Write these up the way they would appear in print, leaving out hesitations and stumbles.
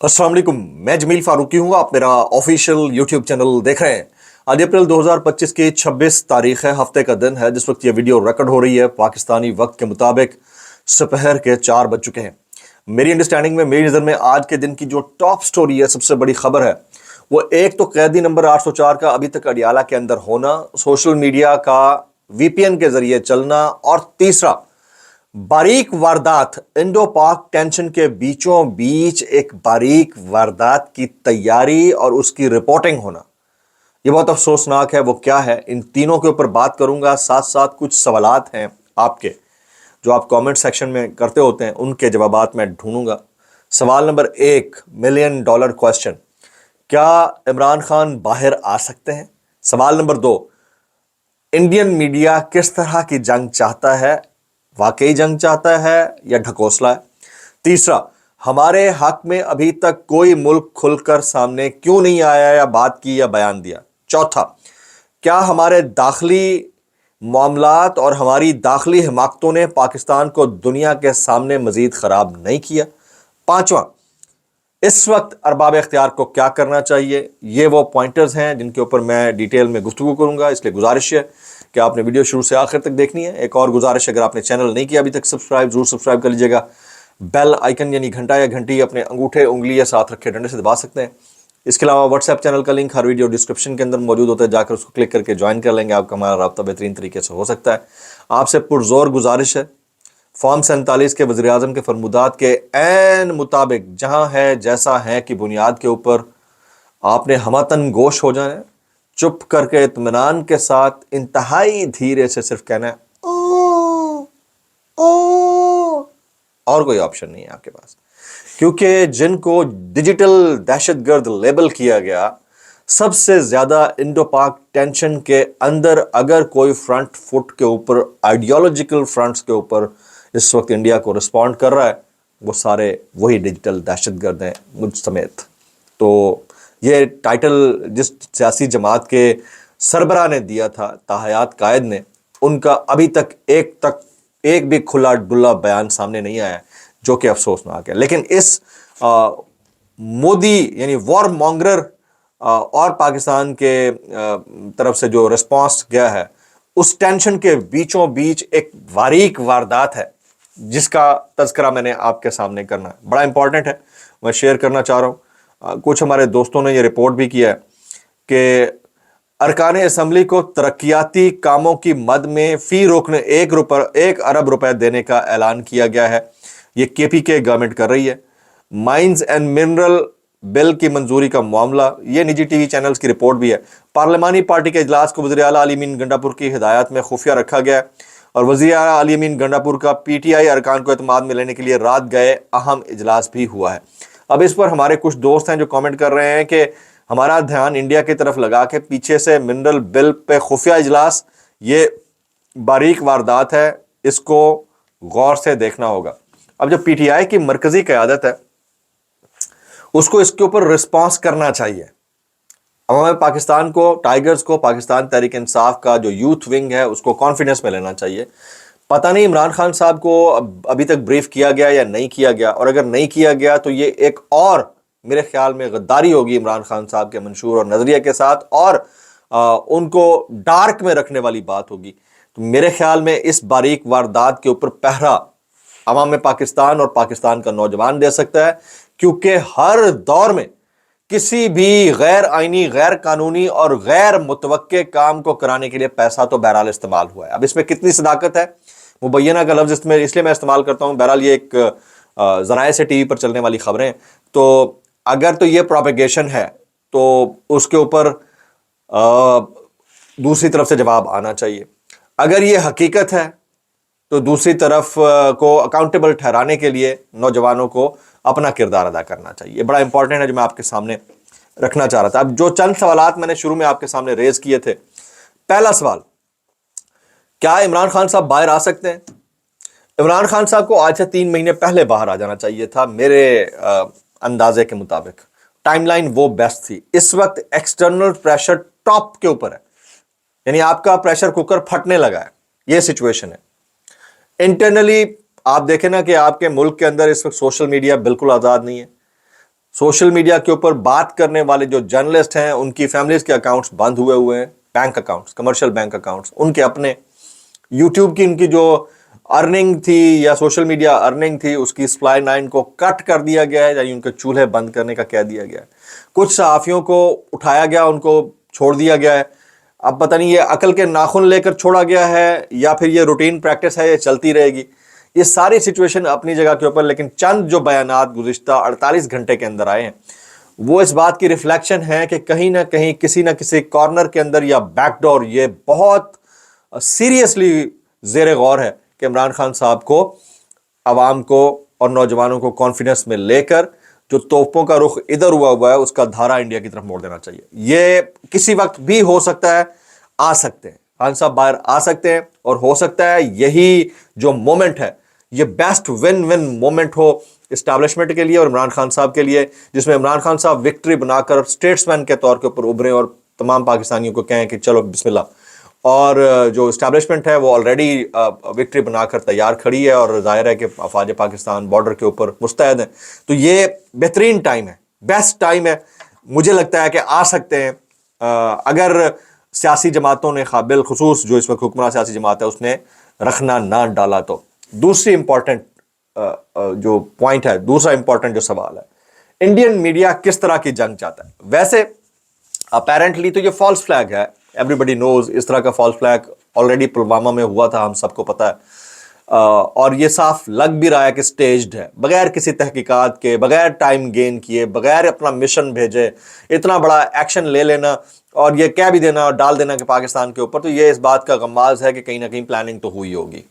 अस्सलाम वालेकुम, मैं जमील फारूकी हूँ। आप मेरा ऑफिशियल यूट्यूब चैनल देख रहे हैं। आज अप्रैल 2025 की 26 तारीख है, हफ्ते का दिन है जिस वक्त ये वीडियो रिकॉर्ड हो रही है। पाकिस्तानी वक्त के मुताबिक दोपहर के 4 बज चुके हैं। मेरी अंडरस्टैंडिंग में, मेरी नज़र में आज के दिन की जो टॉप स्टोरी है, सबसे बड़ी खबर है, वो एक तो कैदी नंबर 804 का अभी तक अडियाला के अंदर होना, सोशल मीडिया का वीपीएन के जरिए चलना, और तीसरा बारीक वारदात, इंडो पाक टेंशन के बीचों बीच एक बारीक वारदात की तैयारी और उसकी रिपोर्टिंग होना। यह बहुत अफसोसनाक है। वो क्या है, इन तीनों के ऊपर बात करूंगा। साथ साथ कुछ सवालात हैं आपके जो आप कमेंट सेक्शन में करते होते हैं, उनके जवाबात मैं ढूंढूंगा। सवाल नंबर 1, $1 मिलियन क्वेश्चन, क्या इमरान खान बाहर आ सकते हैं? सवाल नंबर 2, इंडियन मीडिया किस तरह की जंग चाहता है? वाकई जंग चाहता है या ढकोसला है? तीसरा, हमारे हक में अभी तक कोई मुल्क खुलकर सामने क्यों नहीं आया या बात की या बयान दिया? चौथा, क्या हमारे दाखिली मामलात और हमारी दाखिली हिमाकतों ने पाकिस्तान को दुनिया के सामने मजीद खराब नहीं किया? पांचवा, इस वक्त अरबाब इख्तियार को क्या करना चाहिए? ये वो पॉइंटर्स हैं जिनके ऊपर मैं डिटेल में गुफ्तगू करूंगा। इसलिए गुजारिश है कि आपने वीडियो शुरू से आखिर तक देखनी है। एक और गुजारिश, अगर आपने चैनल नहीं किया अभी तक सब्सक्राइब, जरूर सब्सक्राइब कर लीजिएगा। बेल आइकन यानी घंटा या घंटी अपने अंगूठे, उंगली या साथ रखे डंडे से दबा सकते हैं। इसके अलावा व्हाट्सएप चैनल का लिंक हर वीडियो डिस्क्रिप्शन के अंदर मौजूद होता है, जाकर उसको क्लिक करके ज्वाइन कर लेंगे। आपका हमारा राब्ता बेहतरीन तरीके से हो सकता है। आपसे पुरजोर गुजारिश है, फॉर्म 47 के वज़ीर आज़म के फरमुदात के ऐन मुताबिक जहां है जैसा है की बुनियाद के ऊपर आपने हमतन गोश हो जाना है। चुप करके इत्मीनान के साथ इंतहाई धीरे से सिर्फ कहना है ओ, ओ, और कोई ऑप्शन नहीं है आपके पास। क्योंकि जिनको डिजिटल दहशतगर्द लेबल किया गया, सबसे ज्यादा इंडो पाक टेंशन के अंदर अगर कोई फ्रंट फुट के ऊपर, आइडियोलॉजिकल फ्रंट्स के ऊपर इस वक्त इंडिया को रिस्पॉन्ड कर रहा है, वो सारे वही डिजिटल दहशतगर्द हैं, मुझ समेत। तो ये टाइटल जिस सियासी जमात के सरबराह ने दिया था, ताहयात कायद ने, उनका अभी तक एक भी खुला डुल्ला बयान सामने नहीं आया, जो कि अफसोसनाक है। लेकिन इस मोदी यानी वॉर मॉन्गरर और पाकिस्तान के तरफ से जो रिस्पॉन्स गया है, उस टेंशन के बीचों बीच एक बारीक वारदात है जिसका तज़किरा मैंने आपके सामने करना है। बड़ा इंपॉर्टेंट है, मैं शेयर करना चाह रहा हूँ। कुछ हमारे दोस्तों ने ये रिपोर्ट भी किया है कि अरकान असम्बली को तरक्याती कामों की मद में फी रुकन 1 अरब रुपए देने का ऐलान किया गया है। ये केपीके गवर्नमेंट कर रही है। माइंस एंड मिनरल बिल की मंजूरी का मामला, ये निजी टीवी चैनल्स की रिपोर्ट भी है। पार्लिमानी पार्टी के इजलास को वज़ीर आला अली अमीन गंडापुर की हिदायत में खुफिया रखा गया और वज़ीर आला अली अमीन गंडापुर का पीटीआई अरकान को एतमाद में लेने के लिए रात गए अहम इजलास भी हुआ है। अब इस पर हमारे कुछ दोस्त हैं जो कमेंट कर रहे हैं कि हमारा ध्यान इंडिया की तरफ लगा के पीछे से मिनरल बिल पे खुफिया इजलास, ये बारीक वारदात है, इसको गौर से देखना होगा। अब जो पीटीआई की मरकजी क़यादत है, उसको इसके ऊपर रिस्पॉन्स करना चाहिए। अवाम पाकिस्तान को, टाइगर्स को, पाकिस्तान तहरीक इंसाफ का जो यूथ विंग है, उसको कॉन्फिडेंस में लेना चाहिए। पता नहीं इमरान खान साहब को अभी तक ब्रीफ किया गया या नहीं किया गया, और अगर नहीं किया गया तो ये एक और मेरे ख्याल में गद्दारी होगी इमरान खान साहब के मंशूर और नजरिए के साथ, और उनको डार्क में रखने वाली बात होगी। तो मेरे ख्याल में इस बारीक वारदात के ऊपर पहरा अवाम पाकिस्तान और पाकिस्तान का नौजवान दे सकता है, क्योंकि हर दौर में किसी भी गैर आईनी, गैर कानूनी और गैर मुतवक्के काम को कराने के लिए पैसा तो बहरहाल इस्तेमाल हुआ है। अब इसमें कितनी सदाकत है, मुबैना का लफ्ज इसलिए मैं इस्तेमाल करता हूं, बहरहाल ये एक जराए से टीवी पर चलने वाली खबरें, तो अगर तो ये प्रोपेगेशन है तो उसके ऊपर दूसरी तरफ से जवाब आना चाहिए। अगर ये हकीकत है तो दूसरी तरफ को अकाउंटेबल ठहराने के लिए नौजवानों को अपना किरदार अदा करना चाहिए। बड़ा इंपॉर्टेंट है जो मैं आपके सामने रखना चाह रहा था। अब जो चंद सवालात मैंने शुरू में आपके सामने रेज किए थे, पहला सवाल, क्या इमरान खान साहब बाहर आ सकते हैं? इमरान खान साहब को आज से 3 महीने पहले बाहर आ जाना चाहिए था, मेरे अंदाजे के मुताबिक। टाइमलाइन वो बेस्ट थी। इस वक्त एक्सटर्नल प्रेशर टॉप के ऊपर है, यानी आपका प्रेशर कुकर फटने लगा है, ये सिचुएशन है। इंटरनली आप देखें ना कि आपके मुल्क के अंदर इस वक्त सोशल मीडिया बिल्कुल आज़ाद नहीं है। सोशल मीडिया के ऊपर बात करने वाले जो जर्नलिस्ट हैं उनकी फैमिलीज के अकाउंट्स बंद हुए हैं, bank accounts, commercial bank accounts उनके अपने, यूट्यूब की उनकी जो अर्निंग थी या सोशल मीडिया अर्निंग थी उसकी सप्लाई लाइन को कट कर दिया गया है, यानी उनके चूल्हे बंद करने का कह दिया गया है। कुछ सहाफ़ियों को उठाया गया, उनको छोड़ दिया गया है। अब पता नहीं ये अकल के नाखून लेकर छोड़ा गया है या फिर ये रूटीन प्रैक्टिस है, ये चलती रहेगी। ये सारी सिचुएशन अपनी जगह के ऊपर, लेकिन चंद जो बयानात गुज़िश्ता 48 घंटे के अंदर आए हैं वो इस बात की रिफ्लेक्शन है कि कहीं ना कहीं किसी ना किसी कॉर्नर के अंदर या बैकडोर ये बहुत सीरियसली ज़ेर गौर है कि इमरान खान साहब को, आवाम को और नौजवानों को कॉन्फिडेंस में लेकर जो तोपों का रुख इधर हुआ है उसका धारा इंडिया की तरफ मोड़ देना चाहिए। ये किसी वक्त भी हो सकता है, आ सकते हैं खान साहब बाहर आ सकते हैं, और हो सकता है यही जो मोमेंट है ये बेस्ट विन विन मोमेंट हो इस्टेब्लिशमेंट के लिए और इमरान खान साहब के लिए, जिसमें इमरान खान साहब विक्ट्री बनाकर स्टेट्समैन के तौर के ऊपर उभरें और तमाम पाकिस्तानियों को कहें कि चलो बिस्मिल्लाह। और जो इस्टेब्लिशमेंट है वो ऑलरेडी विक्ट्री बनाकर तैयार खड़ी है और जाहिर है कि अफवाज पाकिस्तान बॉर्डर के ऊपर मुस्तैद हैं। तो ये बेहतरीन टाइम है, बेस्ट टाइम है, मुझे लगता है कि आ सकते हैं अगर सियासी जमातों ने काबिल खुसूस जो इस वक्त हुक्मरान सियासी जमात है उसने रखना ना डाला। तो दूसरी इंपॉर्टेंट जो पॉइंट है, दूसरा इंपॉर्टेंट जो सवाल है, इंडियन मीडिया किस तरह की जंग चाहता है। वैसे अपेरेंटली तो ये फॉल्स फ्लैग है, एवरीबडी नोज इस तरह का फॉल्स फ्लैग ऑलरेडी पुलवामा में हुआ था, हम सबको पता है। और ये साफ लग भी रहा है कि स्टेज्ड है, बगैर किसी तहकीकात के, बगैर टाइम गेन किए, बगैर अपना मिशन भेजे इतना बड़ा एक्शन ले लेना और ये कह भी देना और डाल देना कि पाकिस्तान के ऊपर, तो ये इस बात का गमाज है कि कहीं ना कहीं प्लानिंग तो हुई होगी।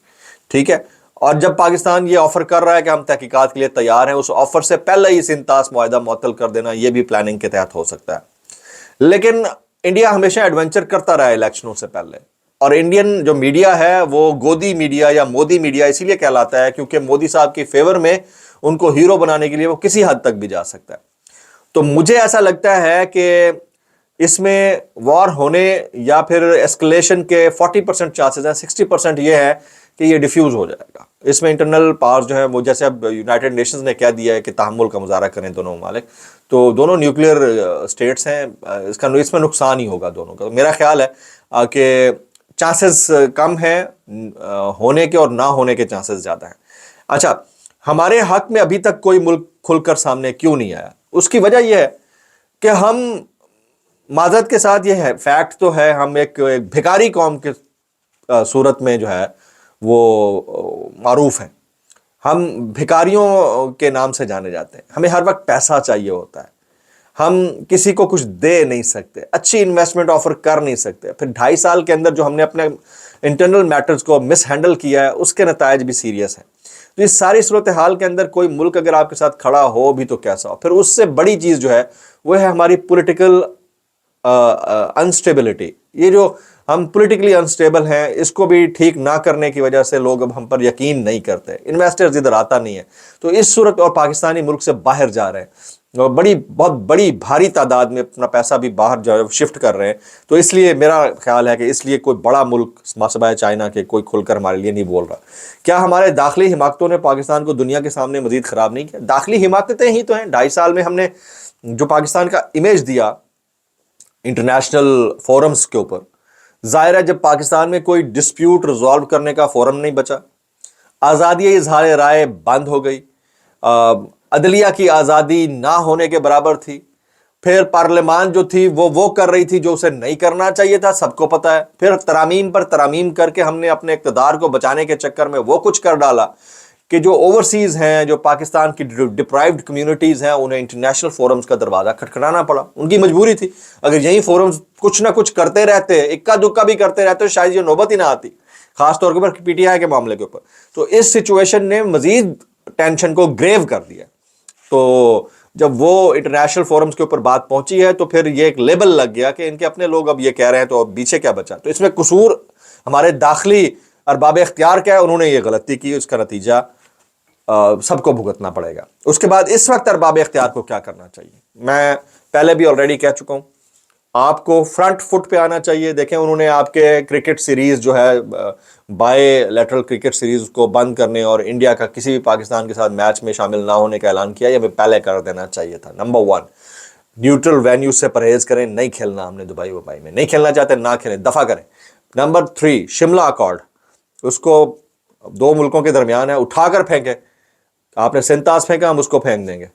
ठीक है, और जब पाकिस्तान ये ऑफर कर रहा है कि हम तहकीकात के लिए तैयार हैं, उस ऑफर से पहले ही सिंतास मुआहदा मुअत्तल कर देना ये भी प्लानिंग के तहत हो सकता है। लेकिन इंडिया हमेशा एडवेंचर करता रहा है इलेक्शनों से पहले, और इंडियन जो मीडिया है वो गोदी मीडिया या मोदी मीडिया इसीलिए कहलाता है क्योंकि मोदी साहब के फेवर में उनको हीरो बनाने के लिए वो किसी हद तक भी जा सकता है। तो मुझे ऐसा लगता है कि इसमें वॉर होने या फिर एस्केलेशन के 40% चांसेस हैं, 60% ये है कि ये डिफ्यूज हो जाएगा। इसमें इंटरनल पावर्स जो है वो, जैसे अब यूनाइटेड नेशंस ने कह दिया है कि तहम्मुल का मुजाहरा करें दोनों ममालिक, तो दोनों न्यूक्लियर स्टेट्स हैं, इसमें नुकसान ही होगा दोनों का। तो मेरा ख्याल है कि चांसेस कम है होने के और ना होने के चांसेस ज़्यादा हैं। अच्छा, हमारे हक में अभी तक कोई मुल्क खुलकर सामने क्यों नहीं आया? उसकी वजह यह है कि हम, माजरत के साथ ये है, फैक्ट तो है, हम एक भिखारी कौम के सूरत में जो है वो मारूफ है। हम भिखारियों के नाम से जाने जाते हैं, हमें हर वक्त पैसा चाहिए होता है, हम किसी को कुछ दे नहीं सकते, अच्छी इन्वेस्टमेंट ऑफर कर नहीं सकते। फिर 2.5 साल के अंदर जो हमने अपने इंटरनल मैटर्स को मिस हैंडल किया है उसके नतायज भी सीरियस हैं। तो इस सारी सूरत हाल के अंदर कोई मुल्क अगर आपके साथ खड़ा हो भी तो कैसा हो। फिर उससे बड़ी चीज़ जो है वो है हमारी पॉलिटिकल अनस्टेबिलिटी। ये जो हम पॉलिटिकली अनस्टेबल हैं, इसको भी ठीक ना करने की वजह से लोग अब हम पर यकीन नहीं करते, इन्वेस्टर्स इधर आता नहीं है। तो इस सूरत, और पाकिस्तानी मुल्क से बाहर जा रहे हैं और बहुत बड़ी भारी तादाद में अपना पैसा भी बाहर जो है शिफ्ट कर रहे हैं। तो इसलिए मेरा ख्याल है कि इसलिए कोई बड़ा मुल्क मासबाए चाइना के कोई खुलकर हमारे लिए नहीं बोल रहा। क्या हमारे दाखिली हिमाकतों ने पाकिस्तान को दुनिया के सामने मजीद ख़राब नहीं किया? दाखिली हिमाकतें ही तो हैं। 2.5 साल में हमने जो पाकिस्तान का इमेज दिया इंटरनेशनल फोरम्स के ऊपर, जाहिर है जब पाकिस्तान में कोई डिस्प्यूट रिजॉल्व करने का फोरम नहीं बचा, आज़ादी इजहार राय बंद हो गई, अदलिया की आज़ादी ना होने के बराबर थी, फिर पार्लियामान जो थी वो कर रही थी जो उसे नहीं करना चाहिए था, सबको पता है। फिर तरामीम पर तरामीम करके हमने अपने इक़्तिदार को बचाने के चक्कर में वो कुछ कर डाला कि जो ओवरसीज़ हैं, जो पाकिस्तान की डिप्राइव्ड कम्युनिटीज़ हैं, उन्हें इंटरनेशनल फोरम्स का दरवाज़ा खटखटाना पड़ा। उनकी मजबूरी थी। अगर यही फोरम्स कुछ ना कुछ करते रहते, इक्का दुक्का भी करते रहते, तो शायद ये नौबत ही ना आती, खासतौर के ऊपर PTI के मामले के ऊपर। तो इस सिचुएशन ने मजीद टेंशन को ग्रेव कर दिया। तो जब वो इंटरनेशनल फोरम्स के ऊपर बात पहुंची है तो फिर ये एक लेबल लग गया कि इनके अपने लोग अब ये कह रहे हैं, तो अब पीछे क्या बचा? तो इसमें कसूर हमारे दाखिली अरबाब इख्तियार का है, उन्होंने ये गलती की, उसका नतीजा सबको भुगतना पड़ेगा। उसके बाद इस वक्त अरबाब इख्तियार को क्या करना चाहिए? मैं पहले भी ऑलरेडी कह चुका हूँ, آپ کو فرنٹ فٹ پہ آنا چاہیے. دیکھیں انہوں نے آپ کے کرکٹ سیریز جو ہے بائے لیٹرل کرکٹ سیریز کو بند کرنے اور انڈیا کا کسی بھی پاکستان کے ساتھ میچ میں شامل نہ ہونے کا اعلان کیا. یہ ہمیں پہلے کر دینا چاہیے تھا. نمبر 1 نیوٹرل وینیو سے پرہیز کریں. نہیں کھیلنا ہم نے دبئی وبائی میں. نہیں کھیلنا چاہتے نہ کھیلیں, دفع کریں. نمبر 3 شملہ اکارڈ, اس کو 2 ملکوں کے درمیان ہے, اٹھا کر پھینکیں. آپ نے سنتاس پھینکا, ہم اس کو پھینک دیں گے,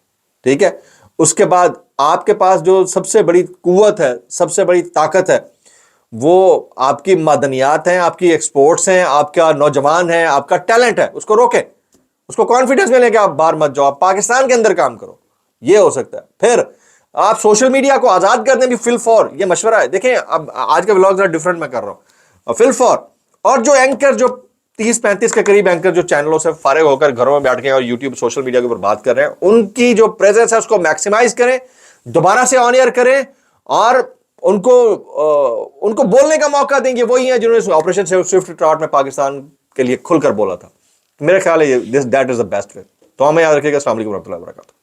ٹھیک ہے. اس کے بعد آپ کے پاس جو سب سے بڑی قوت ہے, سب سے بڑی طاقت ہے, وہ آپ کی معدنیات ہیں, آپ کی ایکسپورٹس ہیں, آپ کا نوجوان ہے, آپ کا ٹیلنٹ ہے. اس کو روکیں, اس کو کانفیڈنس میں لیں کہ آپ باہر مت جاؤ, آپ پاکستان کے اندر کام کرو. یہ ہو سکتا ہے. پھر آپ سوشل میڈیا کو آزاد کر دیں بھی فل فور. یہ مشورہ ہے. دیکھیں اب آج کے ولاگ ذرا ڈفرنٹ میں کر رہا ہوں. فل فور اور جو اینکر جو 30-35 کے قریب اینکر جو چینلوں سے فارغ ہو کر گھروں میں بیٹھ کے اور یوٹیوب سوشل میڈیا کے اوپر بات کر رہے ہیں, ان کی جو پریزنس ہے اس کو میکسیمائز کریں, دوبارہ سے آن ایئر کریں, اور ان کو بولنے کا موقع دیں. گے وہی ہیں جنہوں نے آپریشن سوئفٹ ٹراٹ میں پاکستان کے لیے کھل کر بولا تھا. میرے خیال ہے that is the best way. تو ہمیں یاد رکھیے گا. السلام علیکم ورحمۃ اللہ وبرکاتہ.